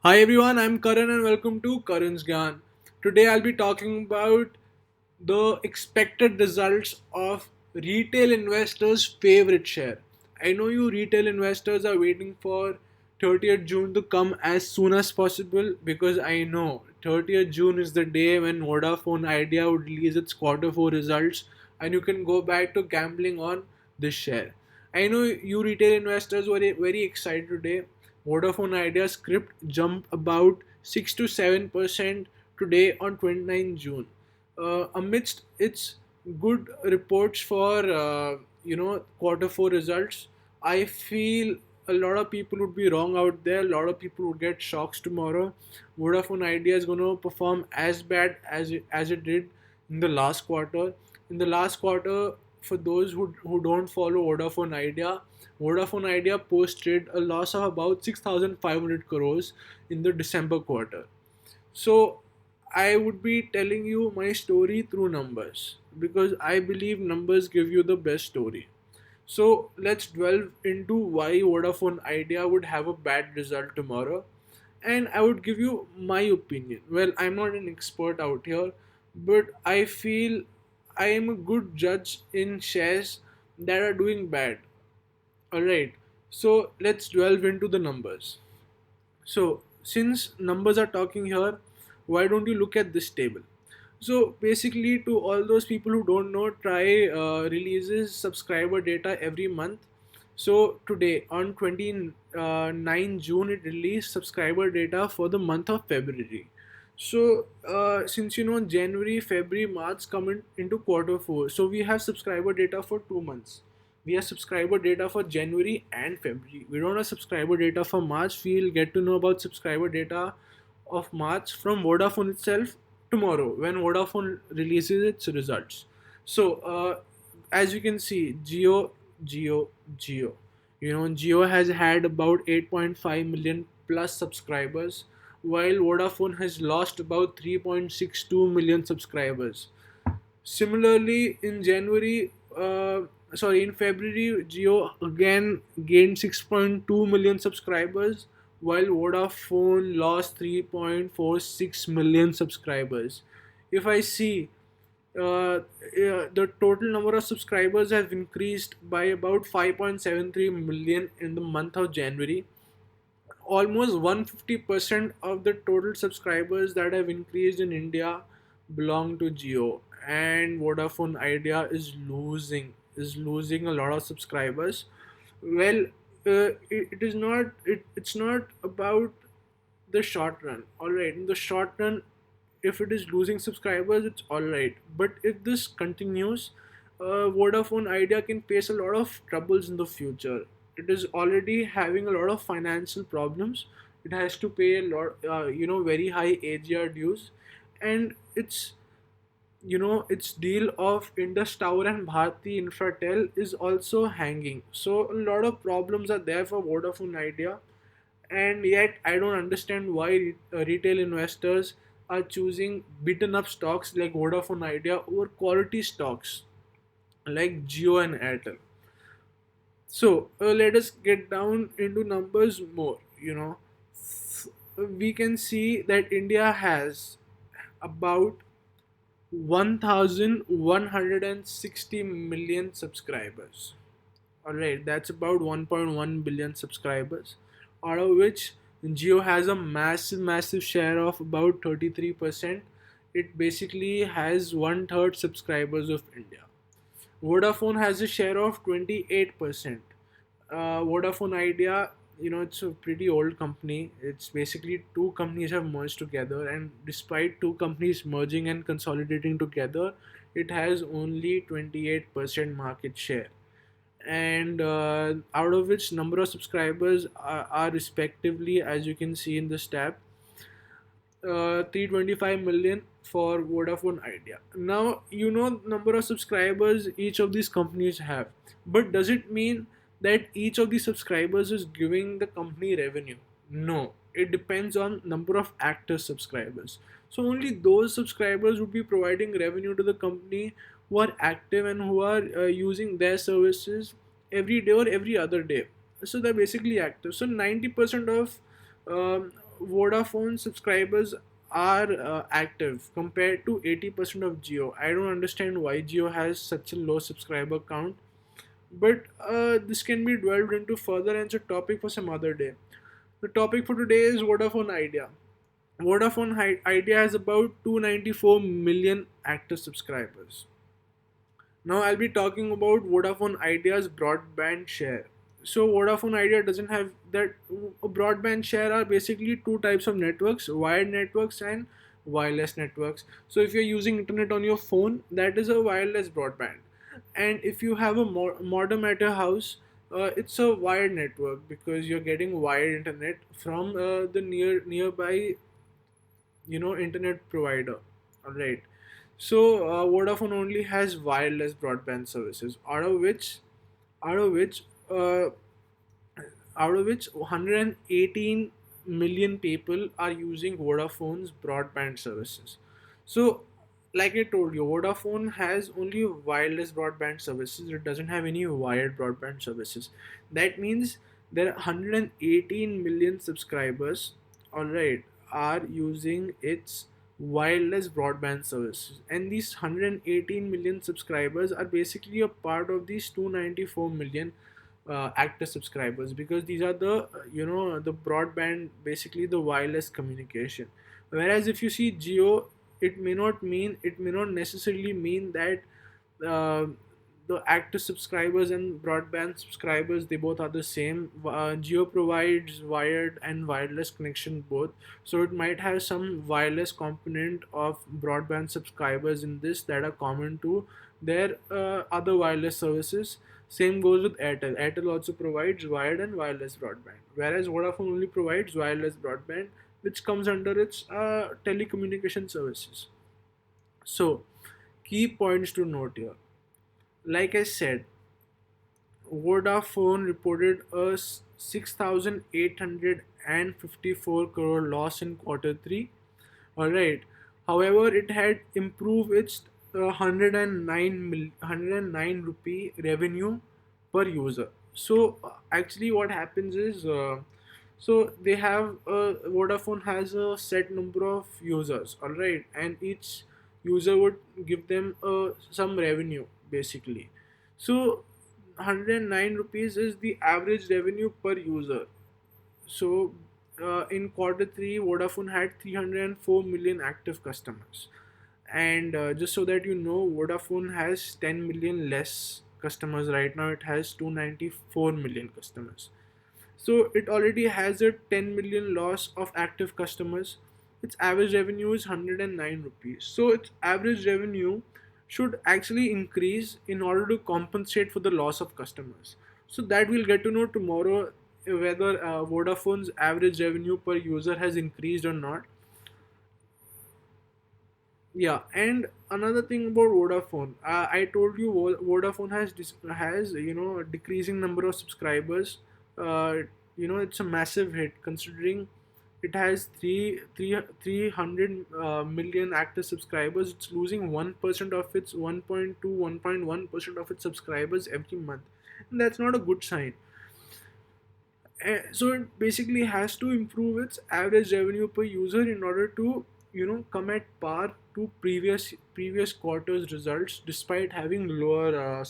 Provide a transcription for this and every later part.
Hi everyone, I'm Karan and welcome to Karan's Gyan. Today I'll be talking about the expected results of retail investors' favorite share. I know you retail investors are waiting for 30th June to come as soon as possible because I know 30th June is the day when Vodafone Idea would release its quarter 4 results and you can go back to gambling on this share. I know you retail investors were very excited today. Vodafone Idea script jumped about 6 to 7% today on 29 June. Amidst its good reports for quarter 4 results, I feel a lot of people would be wrong out there. A lot of people would get shocks tomorrow. Vodafone Idea is going to perform as bad as it did in the last quarter. In the last quarter, for those who don't follow Vodafone Idea posted a loss of about 6,500 crores in the December quarter. So I would be telling you my story through numbers because I believe numbers give you the best story. So let's delve into why Vodafone Idea would have a bad result tomorrow. And I would give you my opinion. Well, I'm not an expert out here, but I feel I am a good judge in shares that are doing bad. Alright, so let's delve into the numbers. So, since numbers are talking here, why don't you look at this table? So, basically, to all those people who don't know, Try releases subscriber data every month. So, today on 29 June, it released subscriber data for the month of February. So, since January, February, March come into quarter 4, so we have subscriber data for 2 months. We have subscriber data for January and February. We don't have subscriber data for March. We'll get to know about subscriber data of March from Vodafone itself tomorrow when Vodafone releases its results. So, as you can see, Geo. Geo has had about 8.5 million plus subscribers, while Vodafone has lost about 3.62 million subscribers. Similarly, in February, Jio again gained 6.2 million subscribers, while Vodafone lost 3.46 million subscribers. If I see, the total number of subscribers have increased by about 5.73 million in the month of January. Almost 150% of the total subscribers that have increased in India belong to Jio, and Vodafone Idea is losing a lot of subscribers. Well, it's not about the short run. All right, in the short run, if it is losing subscribers, it's all right. But if this continues, Vodafone Idea can face a lot of troubles in the future. It is already having a lot of financial problems. It has to pay a lot, very high AGR dues, and its deal of Indus Tower and Bharti Infratel is also hanging. So a lot of problems are there for Vodafone Idea, and yet I don't understand why retail investors are choosing beaten up stocks like Vodafone Idea over quality stocks like Jio and Airtel. So let us get down into numbers more. We can see that India has about 1160 million subscribers. Alright, that's about 1.1 billion subscribers, out of which Jio has a massive share of about 33%. It basically has one third subscribers of India. Vodafone has a share of 28%. Vodafone Idea, it's a pretty old company. It's basically two companies have merged together, and despite two companies merging and consolidating together, it has only 28% market share. And out of which number of subscribers are respectively, as you can see in this tab, 325 million for Vodafone Idea. Now number of subscribers each of these companies have, but does it mean that each of these subscribers is giving the company revenue? No, it depends on number of active subscribers. So only those subscribers would be providing revenue to the company who are active and who are using their services every day or every other day. So they're basically active. So 90% of Vodafone subscribers are active compared to 80% of Geo. I don't understand why Geo has such a low subscriber count, but this can be dwelled into further and it's a topic for some other day. The topic for today is Vodafone Idea. Idea has about 294 million active subscribers. Now I'll be talking about Vodafone Idea's broadband share. So Vodafone Idea doesn't have that. Broadband share are basically two types of networks: wired networks and wireless networks. So if you're using internet on your phone, that is a wireless broadband, and if you have a modem at your house, it's a wired network because you're getting wired internet from the nearby internet provider. All right. So Vodafone only has wireless broadband services, out of which uh, out of which 118 million people are using Vodafone's broadband services. So, like I told you, Vodafone has only wireless broadband services. It doesn't have any wired broadband services. That means there are 118 million subscribers, all right, are using its wireless broadband services. And these 118 million subscribers are basically a part of these 294 million active subscribers, because these are the the broadband, basically the wireless communication. Whereas if you see Geo, it may not necessarily mean that uh, the active subscribers and broadband subscribers, they both are the same. Geo provides wired and wireless connection both, so it might have some wireless component of broadband subscribers in this that are common to their other wireless services. Same goes with Airtel. Airtel also provides wired and wireless broadband, whereas Vodafone only provides wireless broadband, which comes under its telecommunication services. So, key points to note here. Like I said, Vodafone reported a 6,854 crore loss in quarter 3. All right. However, it had improved its 109 rupee revenue per user. So actually, what happens is, so they have Vodafone has a set number of users, all right, and each user would give them some revenue basically. So 109 rupees is the average revenue per user. So in quarter 3, Vodafone had 304 million active customers. And just so that you know, Vodafone has 10 million less customers right now. It has 294 million customers. So it already has a 10 million loss of active customers. Its average revenue is 109 rupees. So its average revenue should actually increase in order to compensate for the loss of customers. So that we'll get to know tomorrow, whether Vodafone's average revenue per user has increased or not. Yeah, and another thing about Vodafone, I told you Vodafone has a decreasing number of subscribers. Uh, it's a massive hit considering it has 300 million active subscribers. It's losing 1% of its 1.1% of its subscribers every month, and that's not a good sign. So it basically has to improve its average revenue per user in order to come at par to previous quarters results, despite having lower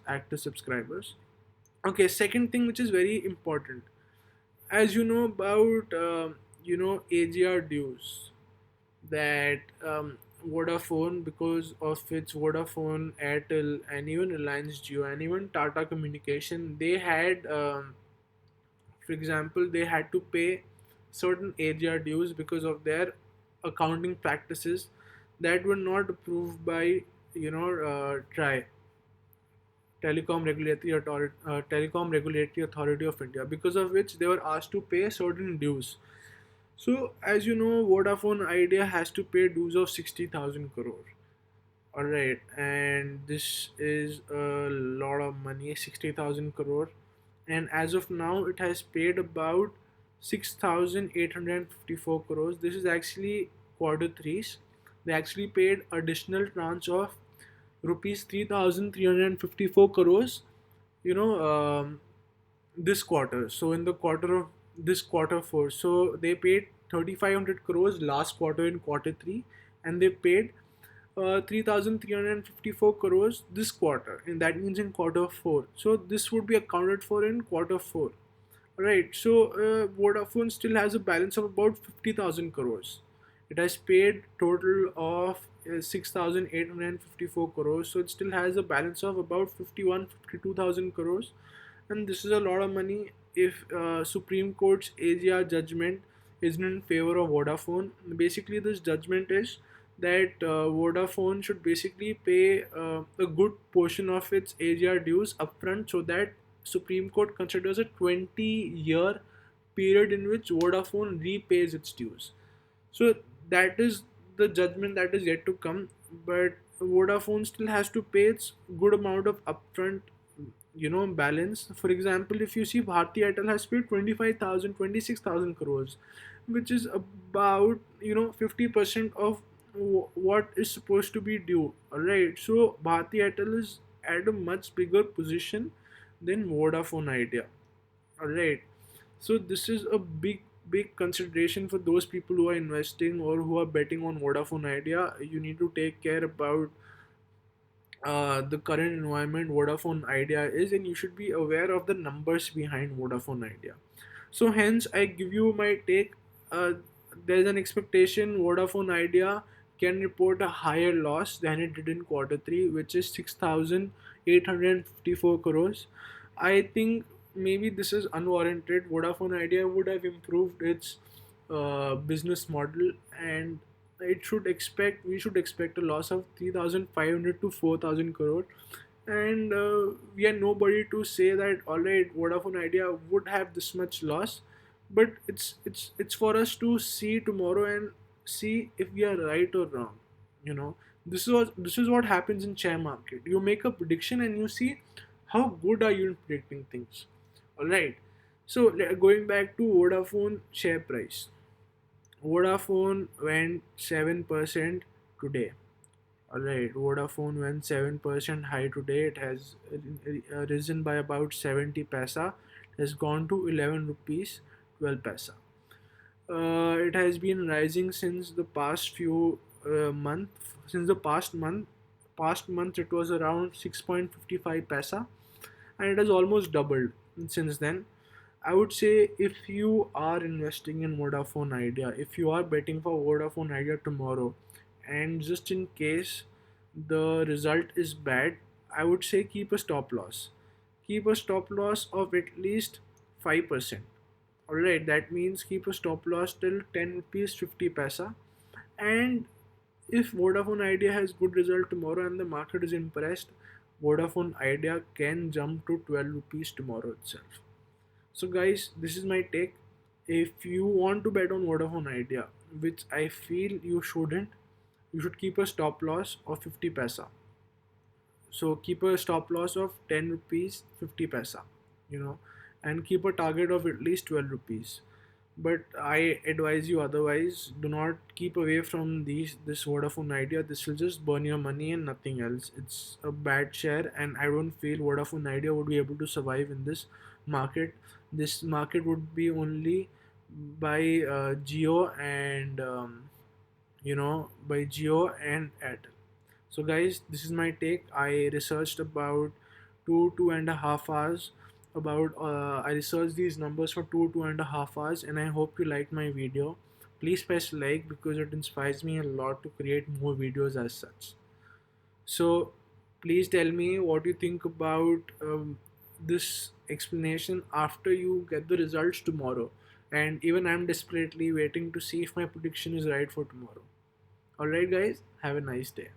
active subscribers. Okay, second thing which is very important, as you know about AGR dues, that Vodafone, because of its Vodafone, Airtel, and even Reliance Jio, and even Tata Communication, they had for example, they had to pay certain AGR dues because of their accounting practices that were not approved by TRAI, Telecom Regulatory Authority of India, because of which they were asked to pay certain dues. So, as you know, Vodafone Idea has to pay dues of 60,000 crore. All right, and this is a lot of money, 60,000 crore. And as of now, it has paid about 6,854 crores. This is actually quarter threes. They actually paid additional tranche of rupees 3,354 crores, you know, this quarter. So in the quarter of this quarter four. So they paid 3,500 crores last quarter in quarter three, and they paid 3,354 crores this quarter, and that means in quarter four. So this would be accounted for in quarter four. Right. So Vodafone still has a balance of about 50,000 crores. It has paid total of 6,854 crores. So it still has a balance of about 52,000 crores. And this is a lot of money if Supreme Court's AGR judgment isn't in favor of Vodafone. Basically, this judgment is that Vodafone should basically pay a good portion of its AGR dues upfront, so that Supreme Court considers a 20-year period in which Vodafone repays its dues. So that is the judgment that is yet to come, but Vodafone still has to pay its good amount of upfront, balance. For example, if you see Bharti Airtel has paid 25,000, 26,000 crores, which is about 50% of what is supposed to be due. All right, so Bharti Airtel is at a much bigger position than Vodafone Idea. All right, so this is a big consideration for those people who are investing or who are betting on Vodafone Idea. You need to take care about the current environment Vodafone Idea is, and you should be aware of the numbers behind Vodafone Idea. So hence I give you my take. uh, there's an expectation Vodafone Idea can report a higher loss than it did in quarter 3, which is 6,854 crores. I think maybe this is unwarranted. Vodafone Idea would have improved its business model, and we should expect a loss of 3,500 to 4,000 crore. And we are nobody to say that all right, Vodafone Idea would have this much loss, but it's for us to see tomorrow and see if we are right or wrong. you know this is what happens in share market. You make a prediction and you see how good are you in predicting things. All right, so going back to Vodafone share price. Vodafone went 7% today. All right, Vodafone went 7% high today. It has risen by about 70 paisa. It has gone to 11 rupees 12 paisa. It has been rising since the past few month. Since the past month it was around 6.55 paisa, and it has almost doubled since then. I would say if you are investing in Vodafone Idea, if you are betting for Vodafone Idea tomorrow, and just in case the result is bad, I would say keep a stop loss. Keep a stop loss of at least 5%. Alright, that means keep a stop loss till 10 rupees 50 paisa. And if Vodafone Idea has good result tomorrow and the market is impressed, Vodafone Idea can jump to 12 rupees tomorrow itself. So guys, this is my take. If you want to bet on Vodafone Idea, which I feel you shouldn't, you should keep a stop loss of 50 paisa. So keep a stop loss of 10 rupees 50 paisa, you know, and keep a target of at least 12 rupees. But I advise you otherwise. Do not keep away from this Vodafone Idea. This will just burn your money and nothing else. It's a bad share, and I don't feel Vodafone Idea would be able to survive in this market. This market would be only by Geo and by Geo and Airtel. So guys, this is my take. I researched about 2.5 hours about I researched these numbers for 2.5 hours, and I hope you liked my video. Please press like because it inspires me a lot to create more videos as such. So please tell me what you think about this explanation after you get the results tomorrow. And even I'm desperately waiting to see if my prediction is right for tomorrow. Alright guys, have a nice day.